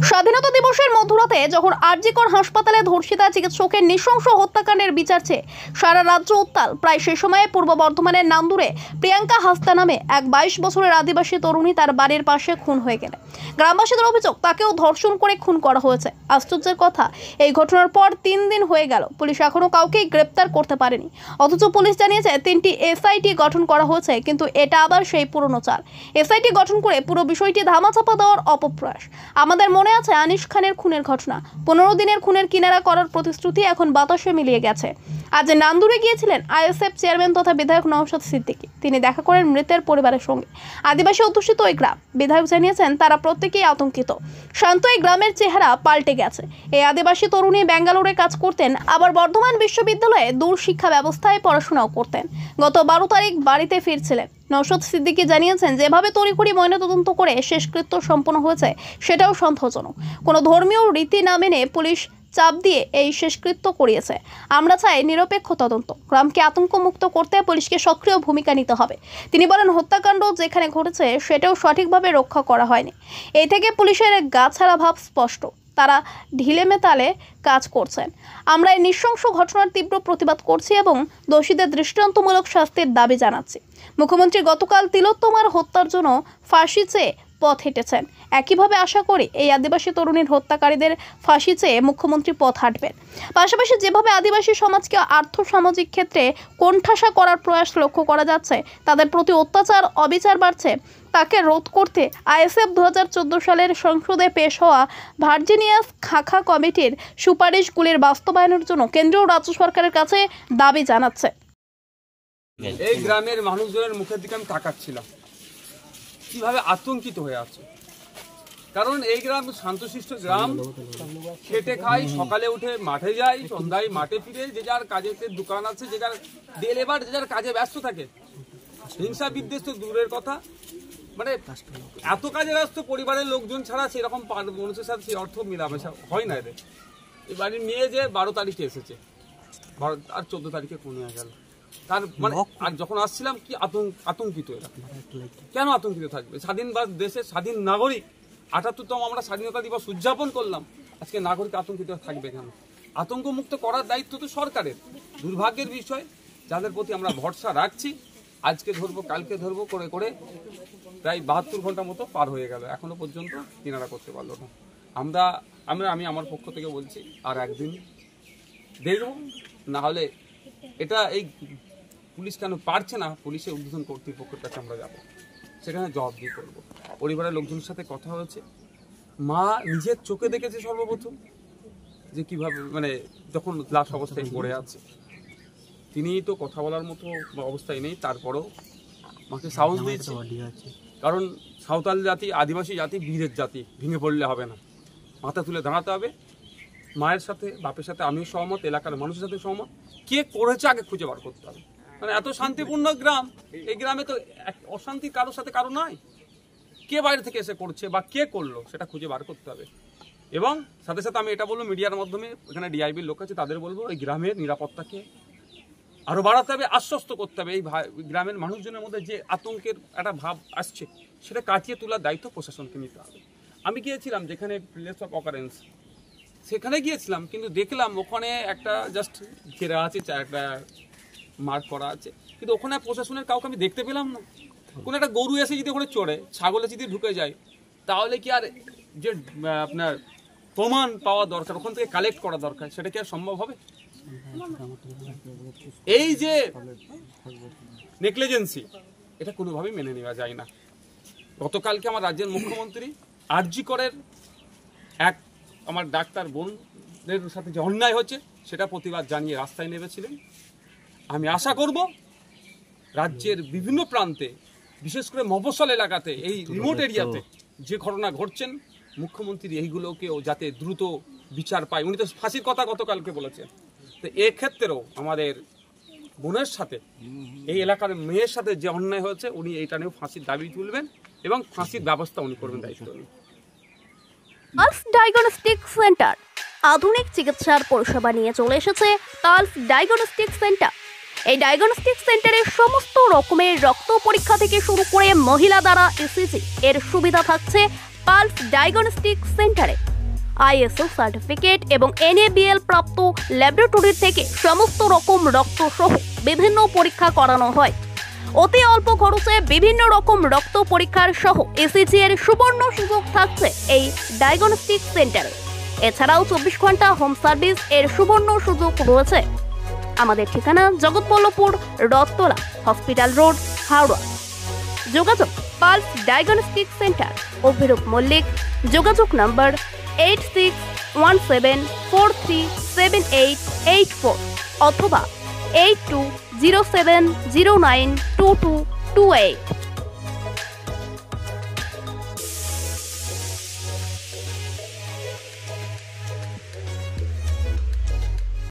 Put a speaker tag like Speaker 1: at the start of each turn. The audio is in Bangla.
Speaker 1: স্বাধীনতা দিবসের মধ্যরাতে যখন আরজিকর হাসপাতালে ধর্ষিতা চিকিৎসকের নৃশংস হত্যাকাণ্ডের বিচার চেয়ে সারা রাজ্য উত্তাল, প্রায় সে সময়ে পূর্ব বর্ধমানের নান্দুরে প্রিয়াঙ্কা হাসদা নামে এক 22 বছরের আদিবাসী তরুণী তার বাড়ির পাশে খুন হয়ে গেলে গ্রামবাসীদের অভিযোগ তাকেও ধর্ষণ করে খুন করা হয়েছে। আশ্চর্যের কথা, এই ঘটনার পর 3 দিন হয়ে গেল, পুলিশ এখনো কাউকেই গ্রেপ্তার করতে পারেনি। অথচ পুলিশ জানিয়েছে 3টি এসআইটি গঠন করা হয়েছে, কিন্তু এটা আবার সেই পুরনো চাল। এসআইটি গঠন করে পুরো বিষয়টি ধামাচাপা দেওয়ার অপপ্রয়াস। আমাদের মনে আছে আনিস খানের খুনের ঘটনা, 15 দিনের খুনের কিনারা করার প্রতিশ্রুতি এখন বাতাসে মিলিয়ে গেছে। আজ নান্দুরে গিয়েছিলেন আইএসএফ চেয়ারম্যান তথা বিধায়ক নওশাদ সিদ্দিকী। তিনি দেখা করেন মৃতের পরিবারের সঙ্গে। আদিবাসী অধ্যুষিত ওই গ্রাম, বিধায়ক জানিয়েছেন তারা প্রত্যেকেই আতঙ্কিত। শান্ত এই গ্রামের চেহারা পাল্টে গেছে। এই আদিবাসী তরুণী ব্যাঙ্গালোরে কাজ করতেন, আবার বর্ধমান বিশ্ববিদ্যালয়ে দূর শিক্ষা ব্যবস্থায় পড়াশোনাও করতেন। গত 12 তারিখ বাড়িতে ফিরছিলেন। নওশাদ সিদ্দিকী জানিয়েছেন যেভাবে তড়িঘড়ি ময়নাতদন্ত করে শেষকৃত্য সম্পন্ন হয়েছে সেটাও সন্দেহজনক। কোনো ধর্মীয় রীতি না মেনে পুলিশ চাপ দিয়ে এই শেষকৃত্য করিয়েছে। আমরা চাই নিরপেক্ষ তদন্ত। গ্রামকে আতঙ্কমুক্ত করতে পুলিশকে সক্রিয় ভূমিকা নিতে হবে। তিনি বলেন হত্যাকাণ্ড যেখানে ঘটেছে সেটাও সঠিকভাবে রক্ষা করা হয়নি। এই থেকে পুলিশের গাছাড়া ভাব স্পষ্ট। তারা ঢিলেমেতালে কাজ করছেন। আমরা এই নৃশংস ঘটনার তীব্র প্রতিবাদ করছি এবং দোষীদের দৃষ্টান্তমূলক শাস্তির দাবি জানাচ্ছি। মুখ্যমন্ত্রী গতকাল তিলোত্তমার হত্যার জন্য ফাঁসি চেয়ে পথ হেঁটেছেন। একইভাবে আশা করি এই আদিবাসী তরুণীর হত্যাকারীদের ফাঁসি চেয়ে মুখ্যমন্ত্রী পথ হাঁটবেন। পাশাপাশি যেভাবে আদিবাসী সমাজকে আর্থসামাজিক ক্ষেত্রে কোণঠাসা করার প্রয়াস লক্ষ্য করা যাচ্ছে, তাদের প্রতি অত্যাচার অবিচার বাড়ছে, তাকে রোধ করতে আইএসএফ 2014 সালের সংসদে পেশ হওয়া ভার্জিনিয়াস খাখা কমিটির সুপারিশগুলির বাস্তবায়নের জন্য কেন্দ্র ও রাজ্য সরকারের কাছে দাবি জানাচ্ছে।
Speaker 2: এই গ্রামের মানুষজনের মুখের দিকে আমি তাকাচ্ছিলাম, কিভাবে আতঙ্কিত হয়ে আছে। কারণ এই গ্রাম শান্তশিষ্ট গ্রাম, খেটে খাই, সকালে উঠে মাঠে যাই, সন্ধ্যায় মাঠে ফিরে, যে যার কাজে দোকান আছে, যে যার ডে লেবার, যে যার কাজে ব্যস্ত থাকে। হিংসা বিদ্বেষ তো দূরের কথা, মানে এত কাজে ব্যস্ত পরিবারের লোকজন ছাড়া সেরকম মানুষের সাথে সেই অর্থ মেলামেশা হয় না। এদের এই বাড়ির মেয়ে যে 12 তারিখে এসেছে, আর 14 তারিখে খুন হয়ে গেল। তার মানে আর যখন আসছিলাম কি আতঙ্কিত এরা। কেন আতঙ্কিত থাকবে? স্বাধীন দেশের স্বাধীন নাগরিক, 78তম আমরা স্বাধীনতা দিবস উদযাপন করলাম, আজকে নাগরিক আতঙ্কিত থাকবে কেন? আতঙ্কমুক্ত করার দায়িত্ব তো সরকারের। দুর্ভাগ্যের বিষয়, যাদের প্রতি আমরা ভরসা রাখছি, আজকে ধরবো কালকে ধরবো করে করে প্রায় 72 ঘন্টা মতো পার হয়ে গেল, এখনো পর্যন্ত কিনারা করতে পারলো না। আমি আমার পক্ষ থেকে বলছি আর একদিন দেখব, না হলে এটা এই পুলিশ কেন পারছে না, পুলিশের ঊর্ধ্বতন কর্তৃপক্ষের কাছে আমরা যাব, সেখানে জবাবদিহি করব। পরিবারের লোকজনের সাথে কথা হয়েছে, মা নিজের চোখে দেখেছে সর্বপ্রথম যে কিভাবে, মানে যখন লাশ অবস্থায় পড়ে আছে, তিনি তো কথা বলার মতো অবস্থায় নেই, তারপরেও মাকে সাহস দিয়েছে। কারণ সাঁওতাল জাতি, আদিবাসী জাতি বীরের জাতি, ভেঙে পড়লে হবে না, মাথা তুলে দাঁড়াতে হবে। মায়ের সাথে বাপের সাথে আমিও সহমত, এলাকার মানুষের সাথে সহমত। কে করেছে আগে খুঁজে বার করতে হবে। মানে এত শান্তিপূর্ণ গ্রাম, এই গ্রামে তো অশান্তি কারোর সাথে কারো নাই। কে বাইরে থেকে এসে করছে বা কে করলো সেটা খুঁজে বার করতে হবে। এবং সাথে সাথে আমি এটা বলবো, মিডিয়ার মাধ্যমে এখানে ডিআইবির লোক আছে, তাদের বলবো এই গ্রামের নিরাপত্তাকে আরো বাড়াতে হবে, আশ্বস্ত করতে হবে। এই গ্রামের মানুষজনের মধ্যে যে আতঙ্কের একটা ভাব আসছে, সেটা কাটিয়ে তোলার দায়িত্ব প্রশাসনকে নিতে হবে। আমি গিয়েছিলাম যেখানে প্লেস অফ অকারেন্স, সেখানে গিয়েছিলাম, কিন্তু দেখলাম ওখানে একটা জাস্ট ঘেরা আছে, একটা মার্ক করা আছে, কিন্তু ওখানে প্রশাসনের কাউকে আমি দেখতে পেলাম না। কোনো একটা গরু এসে যদি ওখানে চড়ে, ছাগলে যদি ঢুকে যায়, তাহলে কি আর যে আপনার প্রমাণ পাওয়া দরকার, ওখান থেকে কালেক্ট করা দরকার, সেটা কি আর সম্ভব হবে? এই যে নেগলিজেন্সি, এটা কোনোভাবেই মেনে নেওয়া যায় না। গতকালকে আমার রাজ্যের মুখ্যমন্ত্রী আরজিকরের আমার ডাক্তার বোনদের সাথে যে অন্যায় হচ্ছে সেটা প্রতিবাদ জানিয়ে রাস্তায় নেমেছিলেন। আমি আশা করব রাজ্যের বিভিন্ন প্রান্তে, বিশেষ করে মফস্বল এলাকাতে, এই রিমোট এরিয়াতে যে ঘটনা ঘটছেন, মুখ্যমন্ত্রী এইগুলোকেও যাতে দ্রুত বিচার পায়। উনি তো ফাঁসির কথা গতকালকে বলেছেন। তো এক্ষেত্রেও আমাদের বোনের সাথে, এই এলাকার মেয়ের সাথে যে অন্যায় হয়েছে, উনি এইটা নিয়েও ফাঁসির দাবি তুলবেন এবং ফাঁসির ব্যবস্থা উনি করবেন, দায়িত্ব নিন।
Speaker 1: পালস ডায়াগনস্টিক সেন্টার আধুনিক চিকিৎসার পরিষেবা নিয়ে চলে এসেছে পালস ডায়াগনস্টিক সেন্টার। এই ডায়াগনস্টিক সেন্টারে সমস্ত রকমের রক্ত পরীক্ষা থেকে শুরু করে মহিলা দ্বারা ইসিজি এর সুবিধা থাকছে পালস ডায়াগনস্টিক সেন্টারে। ISO সার্টিফিকেট এবং NABL প্রাপ্ত ল্যাবরেটরি থেকে সমস্ত রকম রক্ত সহ বিভিন্ন পরীক্ষা করানো হয়। অতি অল্প খরচে বিভিন্ন রকম রক্ত পরীক্ষার সহ ECG এর সুবর্ণ সুযোগ থাকছে এই ডায়াগনস্টিক সেন্টারে। এছাড়াও 24 ঘন্টা হোম সার্ভিস এর সুবর্ণ সুযোগ রয়েছে। আমাদের ঠিকানা জগৎবল্লভপুর, রথতলা, হসপিটাল রোড, হাওড়া। যোগাযোগ pulse diagnostic centre, Abhirup Mallick. যোগাযোগ নম্বর 8617437884 অথবা 8207092228।